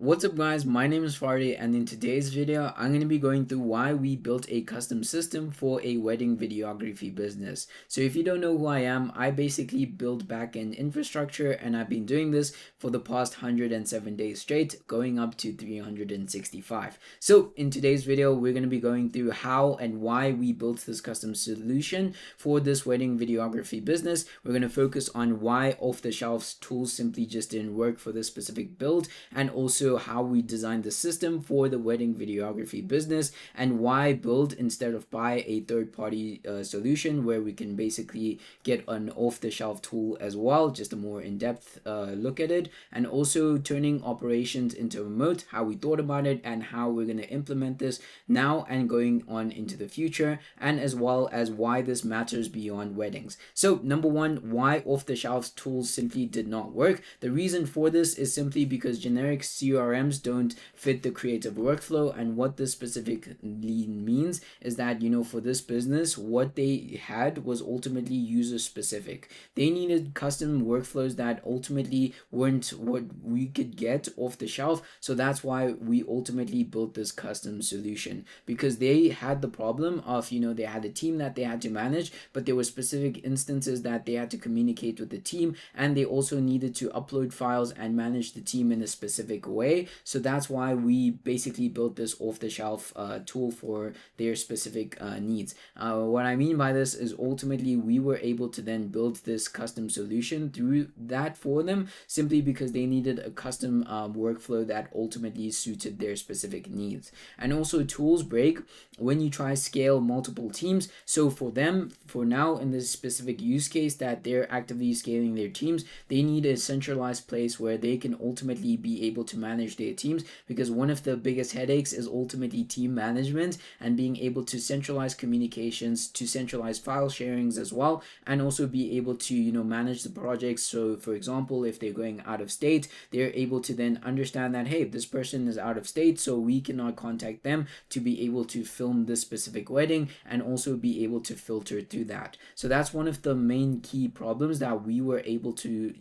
What's up guys, my name is Fardy, and in today's video I'm going to be going through why we built a custom system for a wedding videography business. So if you don't know who I am, I basically build backend infrastructure, and I've been doing this for the past 107 days straight, going up to 365. So in today's video we're going to be going through how and why we built this custom solution for this wedding videography business. We're going to focus on why off-the-shelf tools simply just didn't work for this specific build, and also how we designed the system for the wedding videography business, and why build instead of buy a third-party solution where we can basically get an off-the-shelf tool as well, just a more in-depth look at it, and also turning operations into remote, how we thought about it and how we're going to implement this now and going on into the future, and as well as why this matters beyond weddings. So number one, why off-the-shelf tools simply did not work. The reason for this is simply because generic CRMs don't fit the creative workflow, and what this specifically means is that, for this business, what they had was ultimately user specific. They needed custom workflows that ultimately weren't what we could get off the shelf. So that's why we ultimately built this custom solution, because they had the problem of, they had a team that they had to manage, but there were specific instances that they had to communicate with the team, and they also needed to upload files and manage the team in a specific way. So that's why we basically built this off-the-shelf tool for their specific needs. What I mean by this is ultimately we were able to then build this custom solution through that for them, simply because they needed a custom workflow that ultimately suited their specific needs. And also, tools break when you try scale multiple teams. So for them, for now, in this specific use case that they're actively scaling their teams, they need a centralized place where they can ultimately be able to manage their teams, because one of the biggest headaches is ultimately team management and being able to centralize communications, to centralize file sharings as well, and also be able to manage the projects. So for example, if they're going out of state, they're able to then understand that, hey, this person is out of state, so we cannot contact them to be able to film this specific wedding, and also be able to filter through that. So that's one of the main key problems that we were able to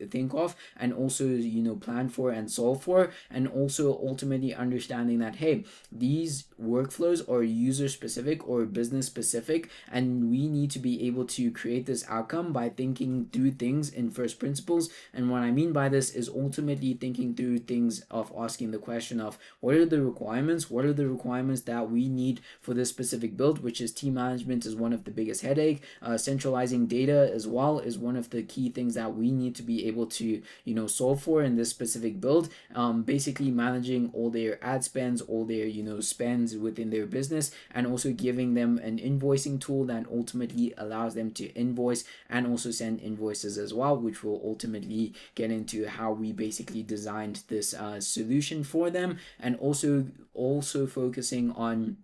think of, and also plan for and solve for, and also ultimately understanding that, hey, these workflows are user specific or business specific, and we need to be able to create this outcome by thinking through things in first principles. And what I mean by this is ultimately thinking through things of asking the question of what are the requirements that we need for this specific build, which is team management is one of the biggest headache. Centralizing data as well is one of the key things that we need to be able to solve for in this specific build. Basically managing all their ad spends, all their spends within their business, and also giving them an invoicing tool that ultimately allows them to invoice and also send invoices as well, which will ultimately get into how we basically designed this solution for them, and also focusing on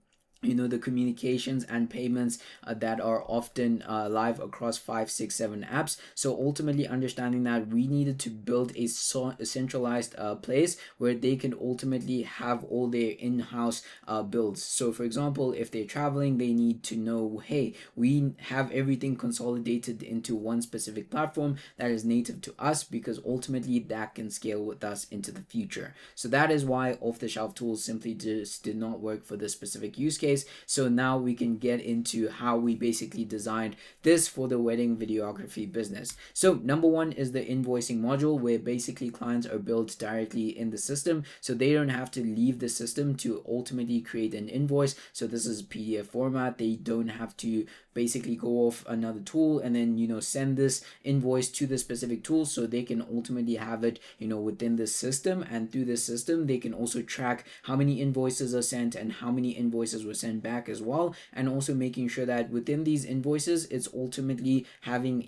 the communications and payments that are often live across 5, 6, 7 apps. So ultimately understanding that we needed to build a centralized place where they can ultimately have all their in-house builds. So for example, if they're traveling, they need to know, hey, we have everything consolidated into one specific platform that is native to us, because ultimately that can scale with us into the future. So that is why off-the-shelf tools simply just did not work for this specific use case. So now we can get into how we basically designed this for the wedding videography business. So number one is the invoicing module, where basically clients are billed directly in the system, so they don't have to leave the system to ultimately create an invoice. So this is PDF format. They don't have to basically go off another tool and then send this invoice to the specific tool, so they can ultimately have it within the system, and through the system they can also track how many invoices are sent and how many invoices were sent back as well, and also making sure that within these invoices it's ultimately having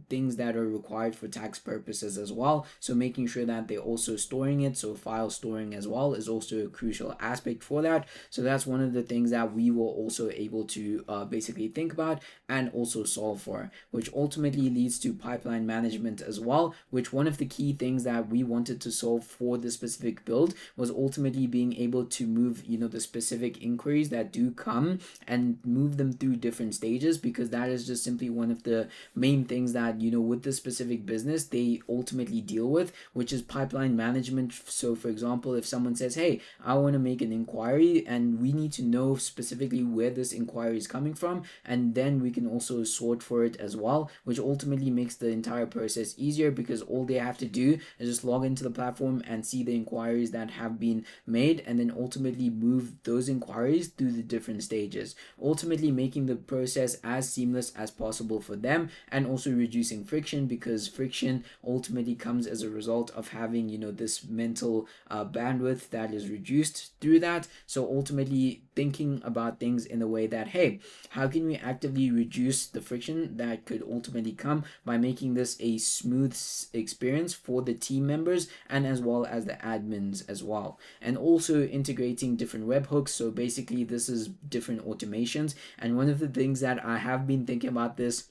things that are required for tax purposes as well. So making sure that they're also storing it, so file storing as well is also a crucial aspect for that. So that's one of the things that we were also able to basically think about and also solve for, which ultimately leads to pipeline management as well, which one of the key things that we wanted to solve for this specific build was ultimately being able to move the specific inquiries that do come and move them through different stages, because that is just simply one of the main things that, with this specific business they ultimately deal with, which is pipeline management. So for example, if someone says, hey, I want to make an inquiry, and we need to know specifically where this inquiry is coming from, and then we can also sort for it as well, which ultimately makes the entire process easier, because all they have to do is just log into the platform and see the inquiries that have been made, and then ultimately move those inquiries through the different stages, ultimately making the process as seamless as possible for them, and also reducing friction, because friction ultimately comes as a result of having this mental bandwidth that is reduced through that. So ultimately thinking about things in a way that, hey, how can we actively reduce the friction that could ultimately come by making this a smooth experience for the team members and as well as the admins as well, and also integrating different webhooks. So basically this is different automations, and one of the things that I have been thinking about this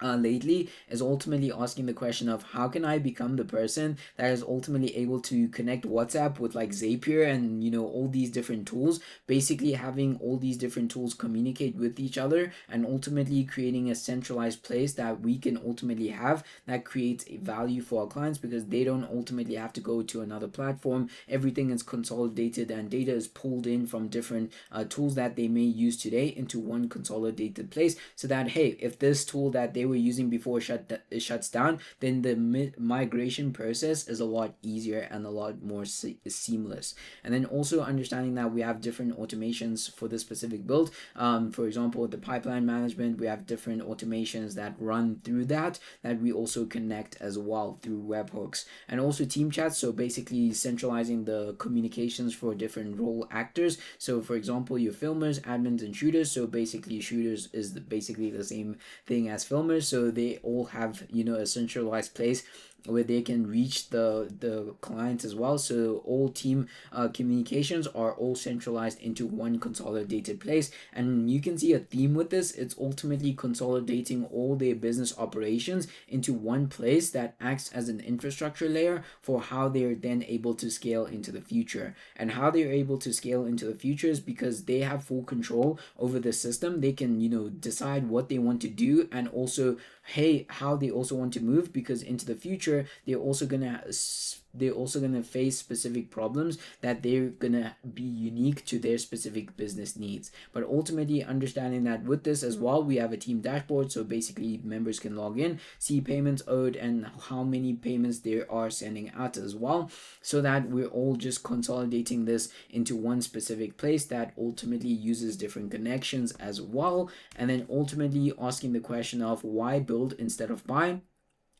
lately is ultimately asking the question of how can I become the person that is ultimately able to connect WhatsApp with like Zapier and all these different tools, basically having all these different tools communicate with each other, and ultimately creating a centralized place that we can ultimately have that creates a value for our clients, because they don't ultimately have to go to another platform. Everything is consolidated and data is pulled in from different tools that they may use today into one consolidated place, so that, hey, if this tool that they were using before shuts down, then the migration process is a lot easier and a lot more seamless. And then also understanding that we have different automations for this specific build. For example, the pipeline management, we have different automations that run through that we also connect as well through webhooks, and also team chats. So basically centralizing the communications for different role actors. So for example, your filmers, admins, and shooters. So basically shooters is basically the same thing as filmers, so they all have a centralized place where they can reach the clients as well. So all team communications are all centralized into one consolidated place, and you can see a theme with this. It's ultimately consolidating all their business operations into one place that acts as an infrastructure layer for how they're then able to scale into the future. And how they're able to scale into the future is because they have full control over the system. They can decide what they want to do, and also, hey, how they also want to move, because into the future they're also gonna face specific problems that they're gonna be unique to their specific business needs. But ultimately understanding that with this as well, we have a team dashboard, so basically members can log in, see payments owed, and how many payments they are sending out as well, so that we're all just consolidating this into one specific place that ultimately uses different connections as well. And then ultimately asking the question of why build instead of buy.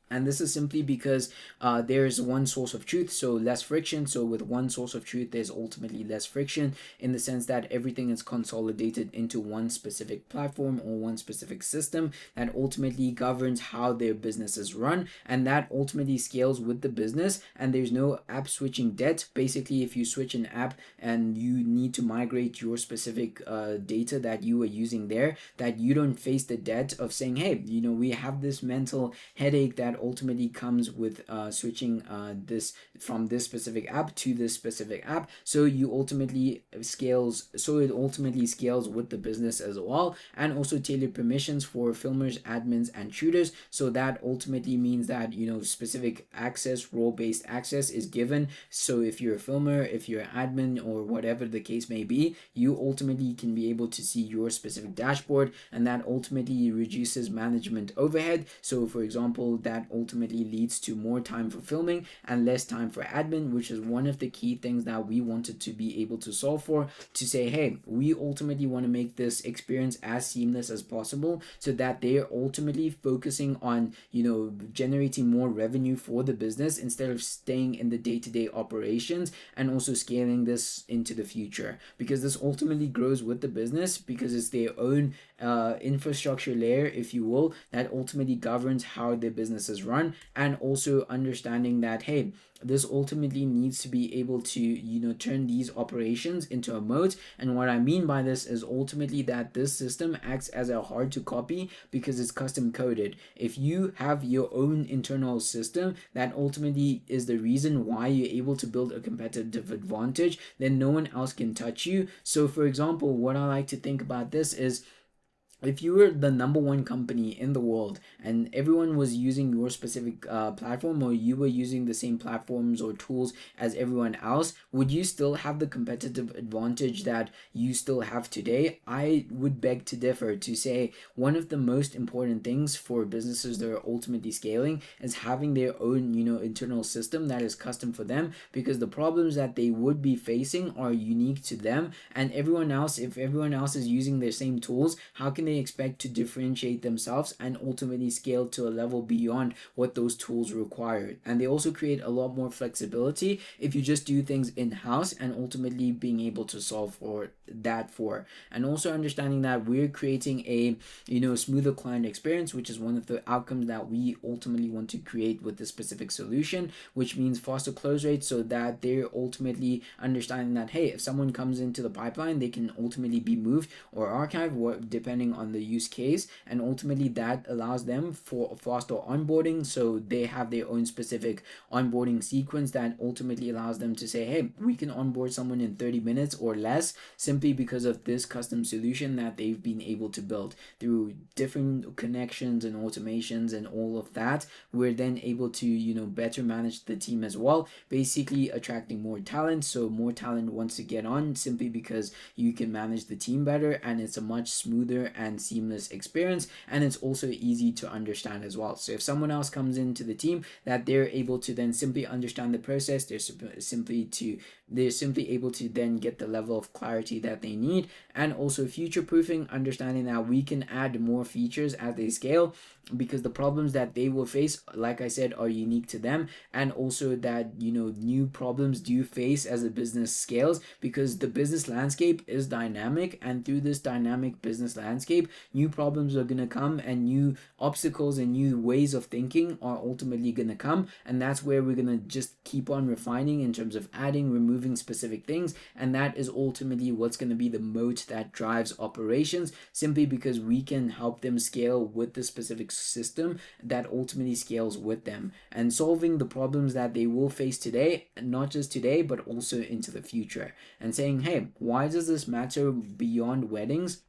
And this is simply because there's one source of truth, so less friction. So with one source of truth, there's ultimately less friction, in the sense that everything is consolidated into one specific platform or one specific system that ultimately governs how their business is run, and that ultimately scales with the business. And there's no app switching debt. Basically, if you switch an app and you need to migrate your specific data that you were using there, that you don't face the debt of saying, hey, we have this mental headache that ultimately comes with switching this from this specific app to this specific app. So it ultimately scales with the business as well. And also tailored permissions for filmers, admins, and shooters. So that ultimately means that specific access, role based access is given. So if you're a filmer, if you're an admin, or whatever the case may be, you ultimately can be able to see your specific dashboard, and that ultimately reduces management overhead. So for example, that ultimately leads to more time for filming and less time for admin, which is one of the key things that we wanted to be able to solve for, to say, hey, we ultimately want to make this experience as seamless as possible, so that they're ultimately focusing on generating more revenue for the business instead of staying in the day-to-day operations, and also scaling this into the future, because this ultimately grows with the business, because it's their own infrastructure layer, if you will, that ultimately governs how their business is businesses run, and also understanding that, hey, this ultimately needs to be able to turn these operations into a moat. And what I mean by this is ultimately that this system acts as a hard to copy because it's custom coded. If you have your own internal system that ultimately is the reason why you're able to build a competitive advantage, then no one else can touch you. So for example, what I like to think about this is, if you were the number one company in the world and everyone was using your specific platform, or you were using the same platforms or tools as everyone else, would you still have the competitive advantage that you still have today? I would beg to differ, to say one of the most important things for businesses that are ultimately scaling is having their own internal system that is custom for them, because the problems that they would be facing are unique to them and everyone else. If everyone else is using their same tools, how can they expect to differentiate themselves and ultimately scale to a level beyond what those tools require? And they also create a lot more flexibility if you just do things in-house, and ultimately being able to solve for that. And also understanding that we're creating a smoother client experience, which is one of the outcomes that we ultimately want to create with this specific solution, which means faster close rates, so that they're ultimately understanding that, hey, if someone comes into the pipeline, they can ultimately be moved or archived depending on the use case, and ultimately that allows them for faster onboarding. So they have their own specific onboarding sequence that ultimately allows them to say, hey, we can onboard someone in 30 minutes or less, simply because of this custom solution that they've been able to build through different connections and automations and all of that. We're then able to better manage the team as well, basically attracting more talent. So more talent wants to get on, simply because you can manage the team better, and it's a much smoother and seamless experience, and it's also easy to understand as well. So if someone else comes into the team, that they're able to then simply understand the process, they're simply able to then get the level of clarity that they need. And also future proofing, understanding that we can add more features as they scale, because the problems that they will face, like I said, are unique to them. And also that new problems do face as the business scales, because the business landscape is dynamic, and through this dynamic business landscape, new problems are going to come, and new obstacles and new ways of thinking are ultimately going to come. And that's where we're going to just keep on refining in terms of adding, removing specific things, and that is ultimately what's going to be the moat that drives operations, simply because we can help them scale with the specific system that ultimately scales with them, and solving the problems that they will face today, not just today but also into the future. And saying, hey, why does this matter beyond weddings?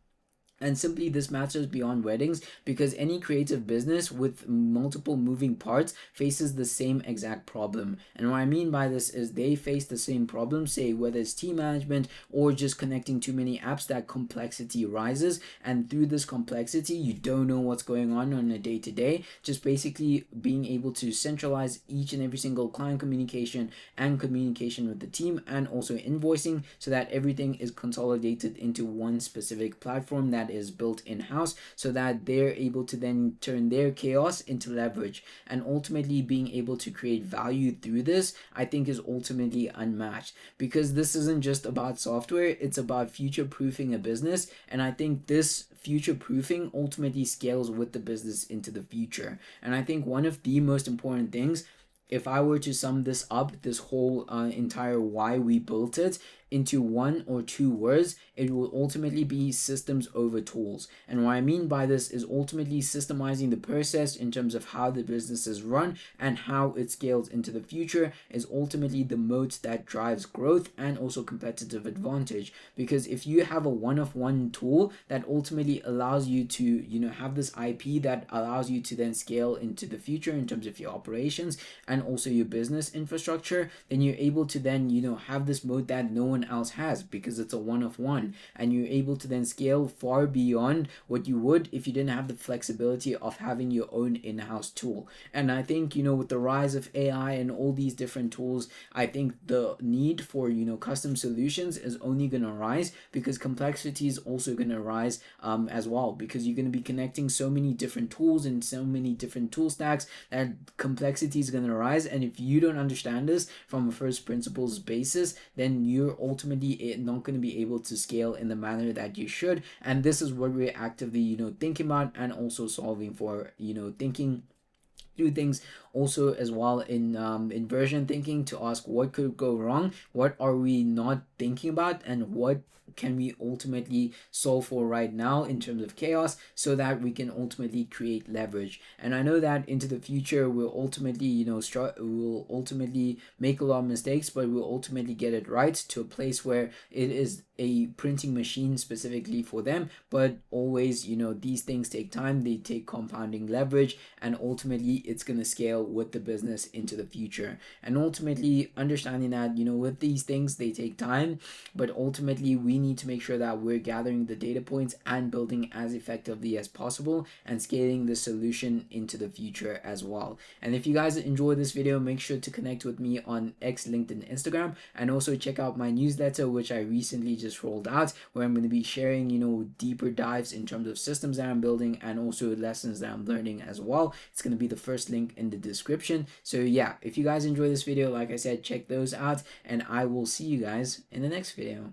And simply, this matters beyond weddings because any creative business with multiple moving parts faces the same exact problem. And what I mean by this is they face the same problem, say whether it's team management or just connecting too many apps, that complexity rises. And through this complexity, you don't know what's going on a day-to-day. Just basically being able to centralize each and every single client communication and communication with the team, and also invoicing, so that everything is consolidated into one specific platform that is built in-house, so that they're able to then turn their chaos into leverage, and ultimately being able to create value through this, I think, is ultimately unmatched, because this isn't just about software, it's about future proofing a business. And I think this future proofing ultimately scales with the business into the future. And I think one of the most important things, if I were to sum this up, this whole entire why we built it, into one or two words, it will ultimately be systems over tools. And what I mean by this is ultimately systemizing the process in terms of how the business is run and how it scales into the future is ultimately the moat that drives growth and also competitive advantage. Because if you have a one-of-one tool that ultimately allows you to have this IP that allows you to then scale into the future in terms of your operations and also your business infrastructure, then you're able to then have this moat that no one else has, because it's a one-of-one, and you're able to then scale far beyond what you would if you didn't have the flexibility of having your own in-house tool. And I think with the rise of AI and all these different tools, I think the need for custom solutions is only going to rise, because complexity is also going to rise as well, because you're going to be connecting so many different tools and so many different tool stacks that complexity is going to rise. And if you don't understand this from a first principles basis, then you're ultimately not going to be able to scale in the manner that you should. And this is what we're actively thinking about, and also solving for, thinking do things also as well in inversion thinking to ask what could go wrong, what are we not thinking about, and what can we ultimately solve for right now in terms of chaos, so that we can ultimately create leverage. And I know that into the future we'll ultimately, we'll ultimately make a lot of mistakes, but we'll ultimately get it right to a place where it is a printing machine specifically for them. But always, these things take time, they take compounding leverage, and ultimately it's going to scale with the business into the future. And ultimately understanding that, with these things, they take time, but ultimately we need to make sure that we're gathering the data points and building as effectively as possible and scaling the solution into the future as well. And if you guys enjoyed this video, make sure to connect with me on X, LinkedIn, Instagram, and also check out my newsletter, which I recently just rolled out, where I'm going to be sharing, deeper dives in terms of systems that I'm building and also lessons that I'm learning as well. It's going to be the first link in the description. So yeah, if you guys enjoy this video, like I said, check those out, and I will see you guys in the next video.